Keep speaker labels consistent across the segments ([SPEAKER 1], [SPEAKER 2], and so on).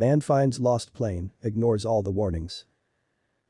[SPEAKER 1] Man finds lost plane, ignores all the warnings.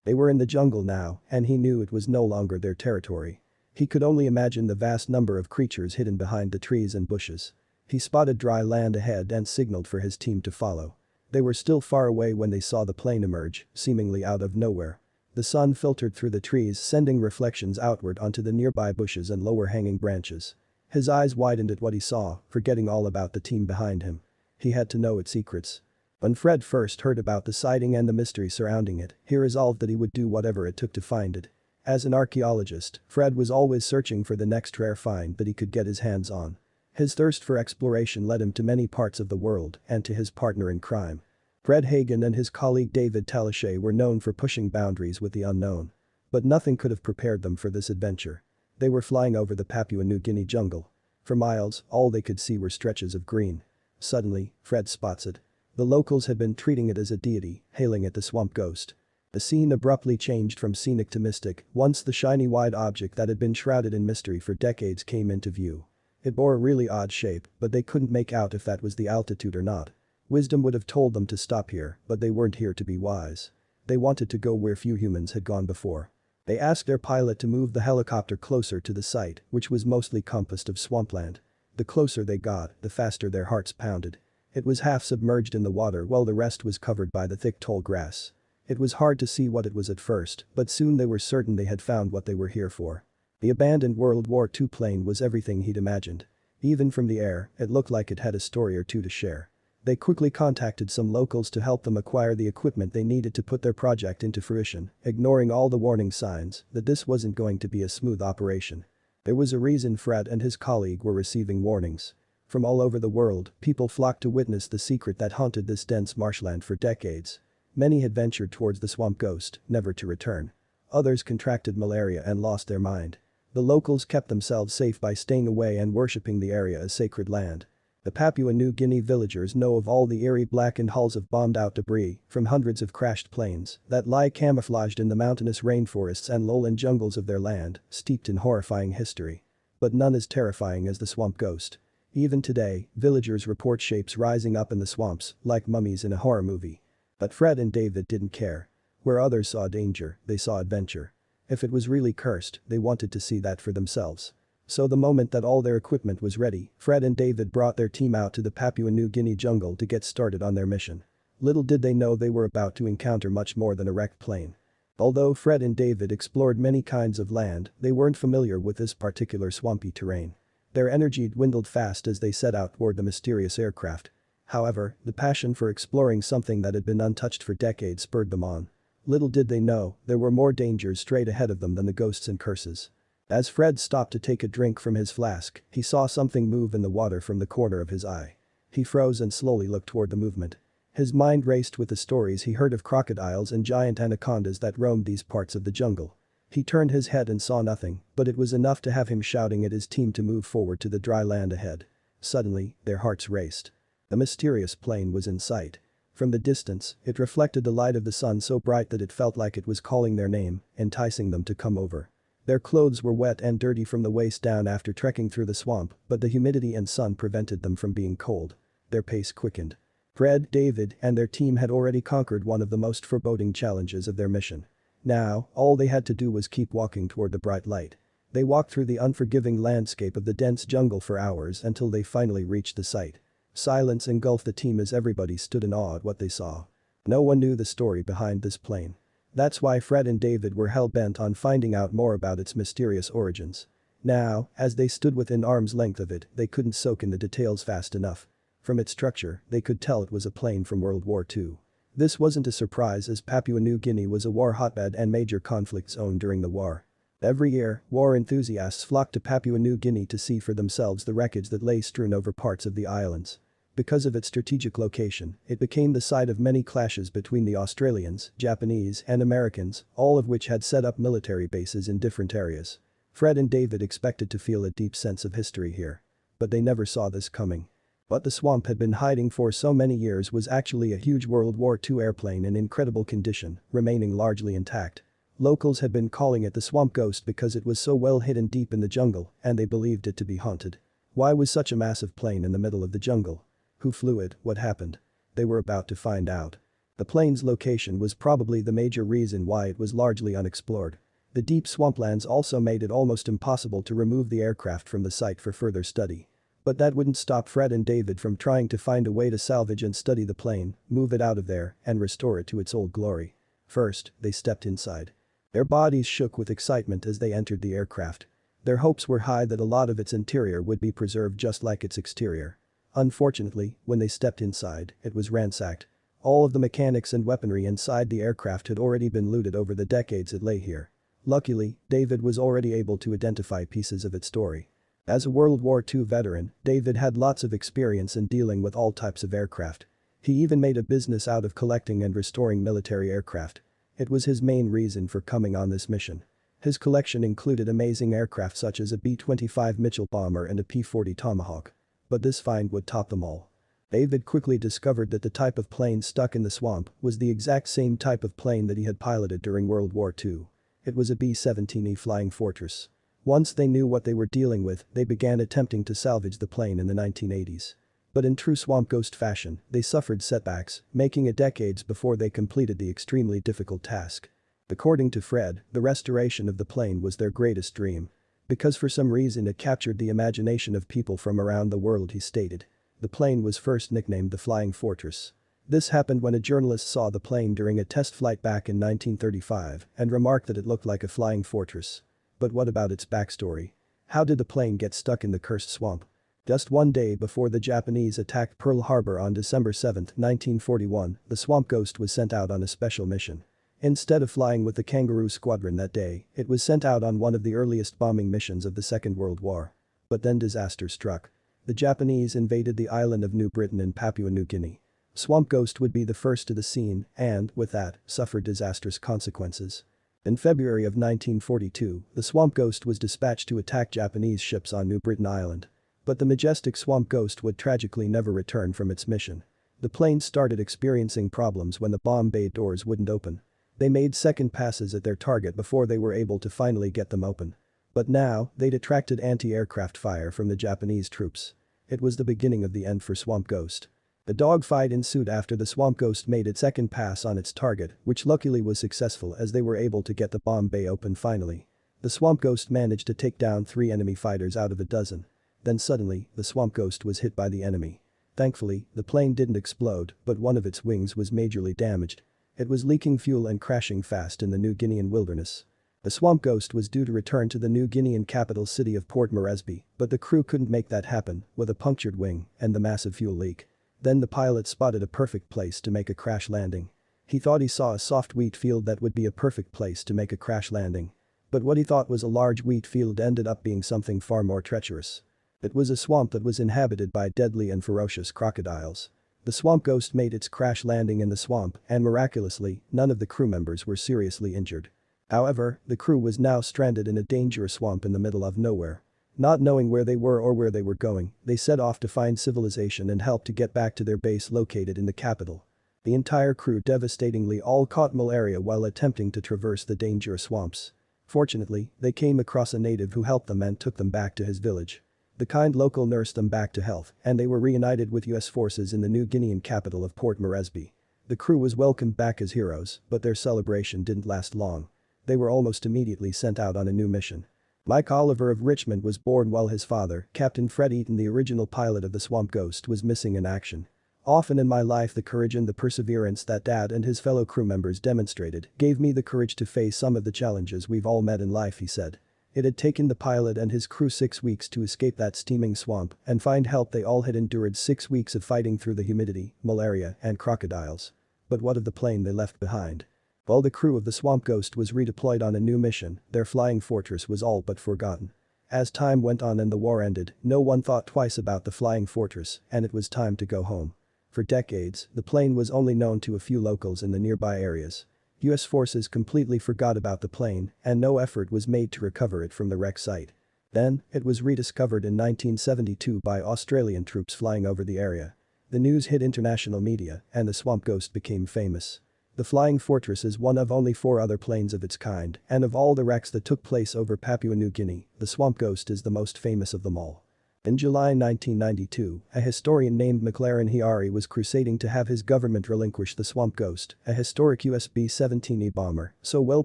[SPEAKER 1] They were in the jungle now, and he knew it was no longer their territory. He could only imagine the vast number of creatures hidden behind the trees and bushes. He spotted dry land ahead and signaled for his team to follow. They were still far away when they saw the plane emerge, seemingly out of nowhere. The sun filtered through the trees, sending reflections outward onto the nearby bushes and lower hanging branches. His eyes widened at what he saw, forgetting all about the team behind him. He had to know its secrets. When Fred first heard about the sighting and the mystery surrounding it, he resolved that he would do whatever it took to find it. As an archaeologist, Fred was always searching for the next rare find that he could get his hands on. His thirst for exploration led him to many parts of the world and to his partner in crime. Fred Hagen and his colleague David Talichet were known for pushing boundaries with the unknown. But nothing could have prepared them for this adventure. They were flying over the Papua New Guinea jungle. For miles, all they could see were stretches of green. Suddenly, Fred spots it. The locals had been treating it as a deity, hailing it the swamp ghost. The scene abruptly changed from scenic to mystic once the shiny white object that had been shrouded in mystery for decades came into view. It bore a really odd shape, but they couldn't make out if that was the altitude or not. Wisdom would have told them to stop here, but they weren't here to be wise. They wanted to go where few humans had gone before. They asked their pilot to move the helicopter closer to the site, which was mostly composed of swampland. The closer they got, the faster their hearts pounded. It was half submerged in the water while the rest was covered by the thick tall grass. It was hard to see what it was at first, but soon they were certain they had found what they were here for. The abandoned World War II plane was everything he'd imagined. Even from the air, it looked like it had a story or two to share. They quickly contacted some locals to help them acquire the equipment they needed to put their project into fruition, ignoring all the warning signs that this wasn't going to be a smooth operation. There was a reason Fred and his colleague were receiving warnings. From all over the world, people flocked to witness the secret that haunted this dense marshland for decades. Many had ventured towards the swamp ghost, never to return. Others contracted malaria and lost their mind. The locals kept themselves safe by staying away and worshipping the area as sacred land. The Papua New Guinea villagers know of all the eerie blackened hulls of bombed-out debris from hundreds of crashed planes that lie camouflaged in the mountainous rainforests and lowland jungles of their land, steeped in horrifying history. But none as terrifying as the swamp ghost. Even today, villagers report shapes rising up in the swamps, like mummies in a horror movie. But Fred and David didn't care. Where others saw danger, they saw adventure. If it was really cursed, they wanted to see that for themselves. So the moment that all their equipment was ready, Fred and David brought their team out to the Papua New Guinea jungle to get started on their mission. Little did they know they were about to encounter much more than a wrecked plane. Although Fred and David explored many kinds of land, they weren't familiar with this particular swampy terrain. Their energy dwindled fast as they set out toward the mysterious aircraft. However, the passion for exploring something that had been untouched for decades spurred them on. Little did they know, there were more dangers straight ahead of them than the ghosts and curses. As Fred stopped to take a drink from his flask, he saw something move in the water from the corner of his eye. He froze and slowly looked toward the movement. His mind raced with the stories he heard of crocodiles and giant anacondas that roamed these parts of the jungle. He turned his head and saw nothing, but it was enough to have him shouting at his team to move forward to the dry land ahead. Suddenly, their hearts raced. The mysterious plane was in sight. From the distance, it reflected the light of the sun so bright that it felt like it was calling their name, enticing them to come over. Their clothes were wet and dirty from the waist down after trekking through the swamp, but the humidity and sun prevented them from being cold. Their pace quickened. Fred, David, and their team had already conquered one of the most foreboding challenges of their mission. Now, all they had to do was keep walking toward the bright light. They walked through the unforgiving landscape of the dense jungle for hours until they finally reached the site. Silence engulfed the team as everybody stood in awe at what they saw. No one knew the story behind this plane. That's why Fred and David were hell-bent on finding out more about its mysterious origins. Now, as they stood within arm's length of it, they couldn't soak in the details fast enough. From its structure, they could tell it was a plane from World War II. This wasn't a surprise as Papua New Guinea was a war hotbed and major conflict zone during the war. Every year, war enthusiasts flocked to Papua New Guinea to see for themselves the wreckage that lay strewn over parts of the islands. Because of its strategic location, it became the site of many clashes between the Australians, Japanese, and Americans, all of which had set up military bases in different areas. Fred and David expected to feel a deep sense of history here. But they never saw this coming. What the swamp had been hiding for so many years was actually a huge World War II airplane in incredible condition, remaining largely intact. Locals had been calling it the swamp ghost because it was so well hidden deep in the jungle, and they believed it to be haunted. Why was such a massive plane in the middle of the jungle? Who flew it? What happened? They were about to find out. The plane's location was probably the major reason why it was largely unexplored. The deep swamplands also made it almost impossible to remove the aircraft from the site for further study. But that wouldn't stop Fred and David from trying to find a way to salvage and study the plane, move it out of there, and restore it to its old glory. First, they stepped inside. Their bodies shook with excitement as they entered the aircraft. Their hopes were high that a lot of its interior would be preserved just like its exterior. Unfortunately, when they stepped inside, it was ransacked. All of the mechanics and weaponry inside the aircraft had already been looted over the decades it lay here. Luckily, David was already able to identify pieces of its story. As a World War II veteran, David had lots of experience in dealing with all types of aircraft. He even made a business out of collecting and restoring military aircraft. It was his main reason for coming on this mission. His collection included amazing aircraft such as a B-25 Mitchell bomber and a P-40 Tomahawk. But this find would top them all. David quickly discovered that the type of plane stuck in the swamp was the exact same type of plane that he had piloted during World War II. It was a B-17E Flying Fortress. Once they knew what they were dealing with, they began attempting to salvage the plane in the 1980s. But in true Swamp Ghost fashion, they suffered setbacks, making it decades before they completed the extremely difficult task. According to Fred, the restoration of the plane was their greatest dream. Because for some reason it captured the imagination of people from around the world, he stated. The plane was first nicknamed the Flying Fortress. This happened when a journalist saw the plane during a test flight back in 1935 and remarked that it looked like a flying fortress. But what about its backstory? How did the plane get stuck in the cursed swamp? Just one day before the Japanese attacked Pearl Harbor on December 7, 1941, the Swamp Ghost was sent out on a special mission. Instead of flying with the Kangaroo Squadron that day, it was sent out on one of the earliest bombing missions of the Second World War. But then disaster struck. The Japanese invaded the island of New Britain in Papua New Guinea. Swamp Ghost would be the first to the scene and, with that, suffered disastrous consequences. In February of 1942, the Swamp Ghost was dispatched to attack Japanese ships on New Britain Island. But the majestic Swamp Ghost would tragically never return from its mission. The plane started experiencing problems when the bomb bay doors wouldn't open. They made second passes at their target before they were able to finally get them open. But now, they'd attracted anti-aircraft fire from the Japanese troops. It was the beginning of the end for Swamp Ghost. A dogfight ensued after the Swamp Ghost made its second pass on its target, which luckily was successful as they were able to get the bomb bay open finally. The Swamp Ghost managed to take down 3 enemy fighters out of a dozen. Then suddenly, the Swamp Ghost was hit by the enemy. Thankfully, the plane didn't explode, but one of its wings was majorly damaged. It was leaking fuel and crashing fast in the New Guinean wilderness. The Swamp Ghost was due to return to the New Guinean capital city of Port Moresby, but the crew couldn't make that happen with a punctured wing and the massive fuel leak. Then the pilot spotted a perfect place to make a crash landing. He thought he saw a soft wheat field that would be a perfect place to make a crash landing. But what he thought was a large wheat field ended up being something far more treacherous. It was a swamp that was inhabited by deadly and ferocious crocodiles. The Swamp Ghost made its crash landing in the swamp and miraculously, none of the crew members were seriously injured. However, the crew was now stranded in a dangerous swamp in the middle of nowhere. Not knowing where they were or where they were going, they set off to find civilization and help to get back to their base located in the capital. The entire crew devastatingly all caught malaria while attempting to traverse the dangerous swamps. Fortunately, they came across a native who helped them and took them back to his village. The kind local nursed them back to health, and they were reunited with US forces in the New Guinean capital of Port Moresby. The crew was welcomed back as heroes, but their celebration didn't last long. They were almost immediately sent out on a new mission. Mike Oliver of Richmond was born while his father, Captain Fred Eaton, the original pilot of the Swamp Ghost, was missing in action. Often in my life the courage and the perseverance that Dad and his fellow crew members demonstrated gave me the courage to face some of the challenges we've all met in life, he said. It had taken the pilot and his crew 6 weeks to escape that steaming swamp and find help. They all had endured 6 weeks of fighting through the humidity, malaria, and crocodiles. But what of the plane they left behind? While the crew of the Swamp Ghost was redeployed on a new mission, their flying fortress was all but forgotten. As time went on and the war ended, no one thought twice about the flying fortress, and it was time to go home. For decades, the plane was only known to a few locals in the nearby areas. US forces completely forgot about the plane, and no effort was made to recover it from the wreck site. Then, it was rediscovered in 1972 by Australian troops flying over the area. The news hit international media, and the Swamp Ghost became famous. The Flying Fortress is one of only 4 other planes of its kind, and of all the wrecks that took place over Papua New Guinea, the Swamp Ghost is the most famous of them all. In July 1992, a historian named McLaren Hiari was crusading to have his government relinquish the Swamp Ghost, a historic US B-17E bomber, so well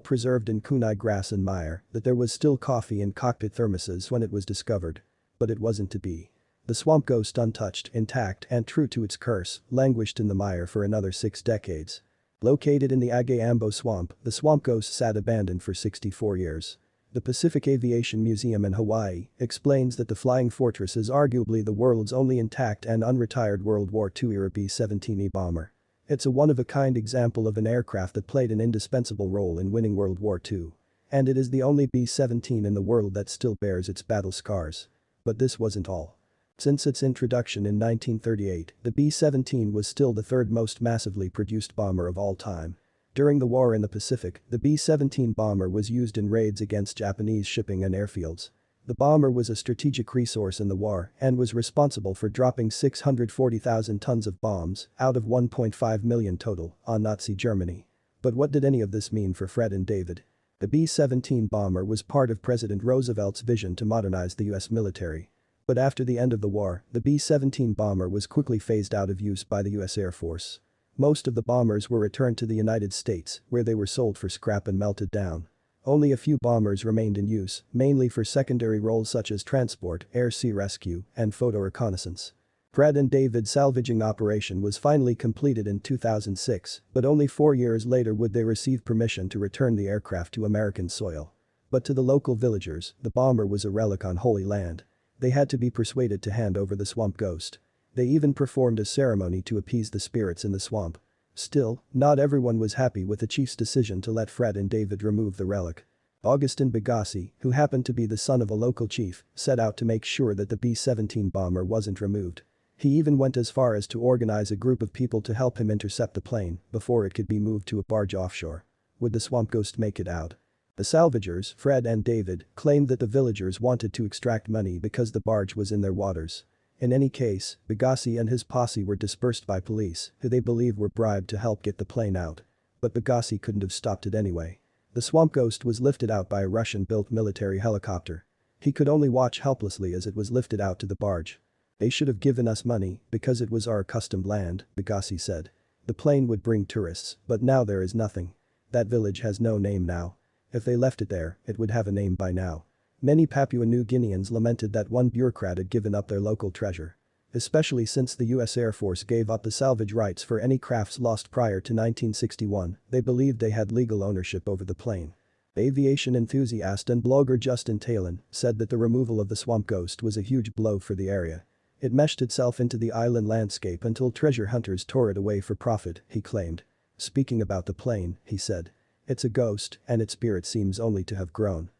[SPEAKER 1] preserved in kunai grass and mire that there was still coffee in cockpit thermoses when it was discovered. But it wasn't to be. The Swamp Ghost, untouched, intact, and true to its curse, languished in the mire for another 6 decades. Located in the Agay-Ambo Swamp, the Swamp Ghost sat abandoned for 64 years. The Pacific Aviation Museum in Hawaii explains that the Flying Fortress is arguably the world's only intact and unretired World War II-era B-17E bomber. It's a one-of-a-kind example of an aircraft that played an indispensable role in winning World War II. And it is the only B-17 in the world that still bears its battle scars. But this wasn't all. Since its introduction in 1938, the B-17 was still the third most massively produced bomber of all time. During the war in the Pacific, the B-17 bomber was used in raids against Japanese shipping and airfields. The bomber was a strategic resource in the war and was responsible for dropping 640,000 tons of bombs, out of 1.5 million total, on Nazi Germany. But what did any of this mean for Fred and David? The B-17 bomber was part of President Roosevelt's vision to modernize the US military. But after the end of the war, the B-17 bomber was quickly phased out of use by the US Air Force. Most of the bombers were returned to the United States, where they were sold for scrap and melted down. Only a few bombers remained in use, mainly for secondary roles such as transport, air-sea rescue, and photo reconnaissance. Fred and David's salvaging operation was finally completed in 2006, but only 4 years later would they receive permission to return the aircraft to American soil. But to the local villagers, the bomber was a relic on Holy Land. They had to be persuaded to hand over the Swamp Ghost. They even performed a ceremony to appease the spirits in the swamp. Still, not everyone was happy with the chief's decision to let Fred and David remove the relic. Augustin Bagassi, who happened to be the son of a local chief, set out to make sure that the B-17 bomber wasn't removed. He even went as far as to organize a group of people to help him intercept the plane before it could be moved to a barge offshore. Would the Swamp Ghost make it out? The salvagers, Fred and David, claimed that the villagers wanted to extract money because the barge was in their waters. In any case, Bagassi and his posse were dispersed by police, who they believe were bribed to help get the plane out. But Bagassi couldn't have stopped it anyway. The Swamp Ghost was lifted out by a Russian-built military helicopter. He could only watch helplessly as it was lifted out to the barge. "They should have given us money, because it was our accustomed land," Bagassi said. "The plane would bring tourists, but now there is nothing. That village has no name now. If they left it there, it would have a name by now." Many Papua New Guineans lamented that one bureaucrat had given up their local treasure. Especially since the US Air Force gave up the salvage rights for any crafts lost prior to 1961, they believed they had legal ownership over the plane. Aviation enthusiast and blogger Justin Talon said that the removal of the Swamp Ghost was a huge blow for the area. It meshed itself into the island landscape until treasure hunters tore it away for profit, he claimed. Speaking about the plane, he said, "It's a ghost, and its spirit seems only to have grown."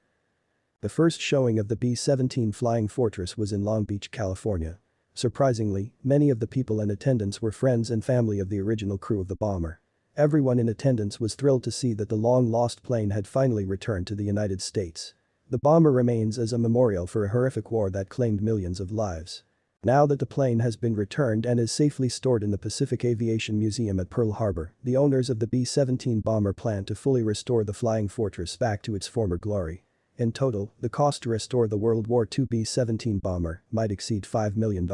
[SPEAKER 1] The first showing of the B-17 Flying Fortress was in Long Beach, California. Surprisingly, many of the people in attendance were friends and family of the original crew of the bomber. Everyone in attendance was thrilled to see that the long-lost plane had finally returned to the United States. The bomber remains as a memorial for a horrific war that claimed millions of lives. Now that the plane has been returned and is safely stored in the Pacific Aviation Museum at Pearl Harbor, the owners of the B-17 bomber plan to fully restore the Flying Fortress back to its former glory. In total, the cost to restore the World War II B-17 bomber might exceed $5 million.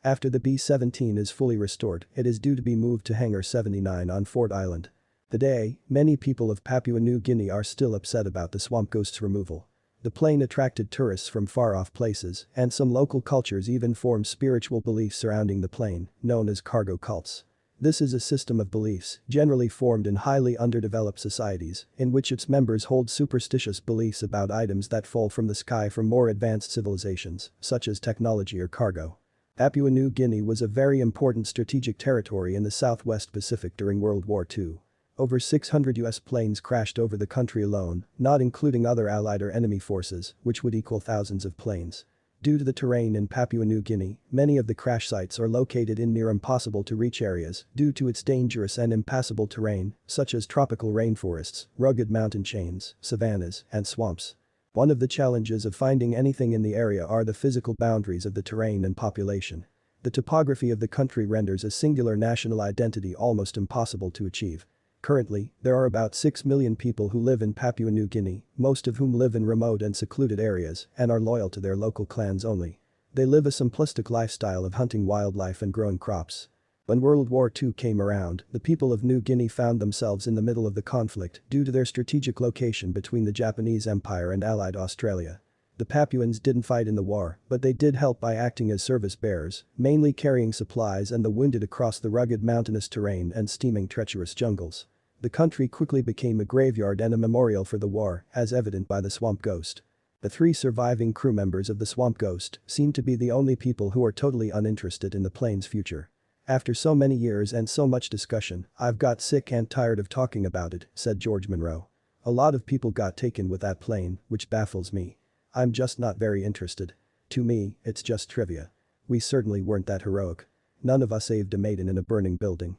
[SPEAKER 1] After the B-17 is fully restored, it is due to be moved to Hangar 79 on Ford Island. Today, many people of Papua New Guinea are still upset about the Swamp Ghost's removal. The plane attracted tourists from far-off places, and some local cultures even formed spiritual beliefs surrounding the plane, known as cargo cults. This is a system of beliefs, generally formed in highly underdeveloped societies, in which its members hold superstitious beliefs about items that fall from the sky from more advanced civilizations, such as technology or cargo. Papua New Guinea was a very important strategic territory in the Southwest Pacific during World War II. Over 600 US planes crashed over the country alone, not including other allied or enemy forces, which would equal thousands of planes. Due to the terrain in Papua New Guinea, many of the crash sites are located in near impossible-to-reach areas due to its dangerous and impassable terrain, such as tropical rainforests, rugged mountain chains, savannas, and swamps. One of the challenges of finding anything in the area are the physical boundaries of the terrain and population. The topography of the country renders a singular national identity almost impossible to achieve. Currently, there are about 6 million people who live in Papua New Guinea, most of whom live in remote and secluded areas and are loyal to their local clans only. They live a simplistic lifestyle of hunting wildlife and growing crops. When World War II came around, the people of New Guinea found themselves in the middle of the conflict due to their strategic location between the Japanese Empire and Allied Australia. The Papuans didn't fight in the war, but they did help by acting as service bearers, mainly carrying supplies and the wounded across the rugged mountainous terrain and steaming treacherous jungles. The country quickly became a graveyard and a memorial for the war, as evident by the Swamp Ghost. The 3 surviving crew members of the Swamp Ghost seem to be the only people who are totally uninterested in the plane's future. "After so many years and so much discussion, I've got sick and tired of talking about it," said George Monroe. "A lot of people got taken with that plane, which baffles me. I'm just not very interested. To me, it's just trivia. We certainly weren't that heroic. None of us saved a maiden in a burning building."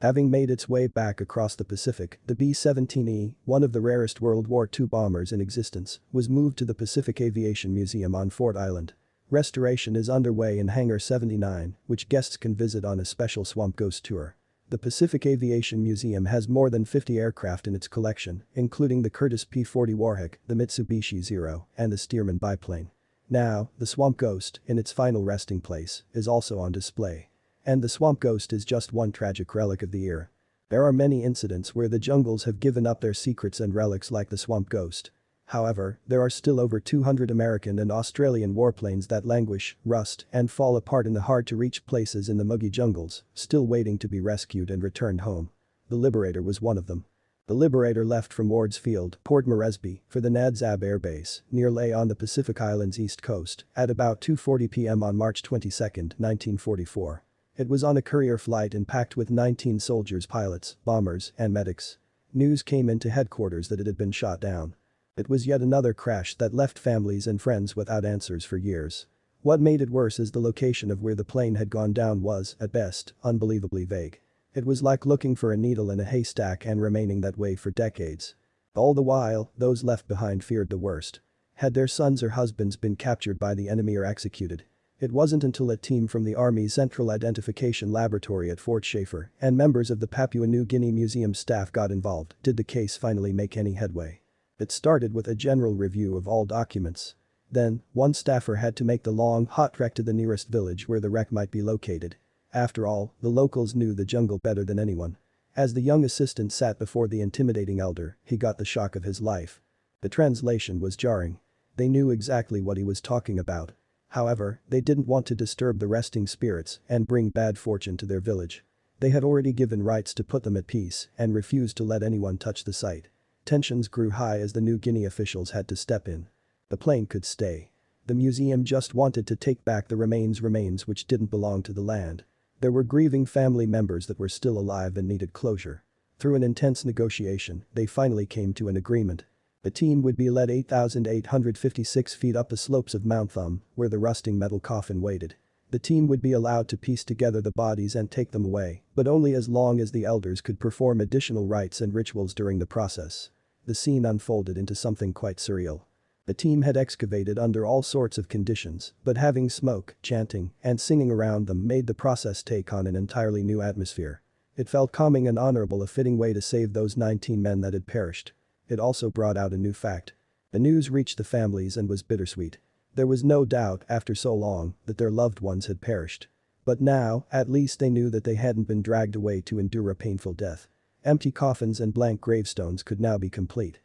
[SPEAKER 1] Having made its way back across the Pacific, the B-17E, one of the rarest World War II bombers in existence, was moved to the Pacific Aviation Museum on Ford Island. Restoration is underway in Hangar 79, which guests can visit on a special Swamp Ghost tour. The Pacific Aviation Museum has more than 50 aircraft in its collection, including the Curtiss P-40 Warhawk, the Mitsubishi Zero, and the Stearman biplane. Now, the Swamp Ghost, in its final resting place, is also on display. And the Swamp Ghost is just one tragic relic of the era. There are many incidents where the jungles have given up their secrets and relics like the Swamp Ghost. However, there are still over 200 American and Australian warplanes that languish, rust, and fall apart in the hard-to-reach places in the muggy jungles, still waiting to be rescued and returned home. The Liberator was one of them. The Liberator left from Ward's Field, Port Moresby, for the Nadzab Air Base, near Lae on the Pacific Island's east coast, at about 2:40 p.m. on March 22, 1944. It was on a courier flight and packed with 19 soldiers, pilots, bombers, and medics. News came into headquarters that it had been shot down. It was yet another crash that left families and friends without answers for years. What made it worse is the location of where the plane had gone down was, at best, unbelievably vague. It was like looking for a needle in a haystack and remaining that way for decades. All the while, those left behind feared the worst. Had their sons or husbands been captured by the enemy or executed? It wasn't until a team from the Army's Central Identification Laboratory at Fort Schaefer and members of the Papua New Guinea Museum staff got involved did the case finally make any headway. It started with a general review of all documents. Then, one staffer had to make the long, hot trek to the nearest village where the wreck might be located. After all, the locals knew the jungle better than anyone. As the young assistant sat before the intimidating elder, he got the shock of his life. The translation was jarring. They knew exactly what he was talking about. However, they didn't want to disturb the resting spirits and bring bad fortune to their village. They had already given rights to put them at peace and refused to let anyone touch the site. Tensions grew high as the New Guinea officials had to step in. The plane could stay. The museum just wanted to take back the remains which didn't belong to the land. There were grieving family members that were still alive and needed closure. Through an intense negotiation, they finally came to an agreement. The team would be led 8,856 feet up the slopes of Mount Thumb, where the rusting metal coffin waited. The team would be allowed to piece together the bodies and take them away, but only as long as the elders could perform additional rites and rituals during the process. The scene unfolded into something quite surreal. The team had excavated under all sorts of conditions, but having smoke, chanting, and singing around them made the process take on an entirely new atmosphere. It felt calming and honorable, a fitting way to save those 19 men that had perished. It also brought out a new fact. The news reached the families and was bittersweet. There was no doubt, after so long, that their loved ones had perished. But now, at least they knew that they hadn't been dragged away to endure a painful death. Empty coffins and blank gravestones could now be complete.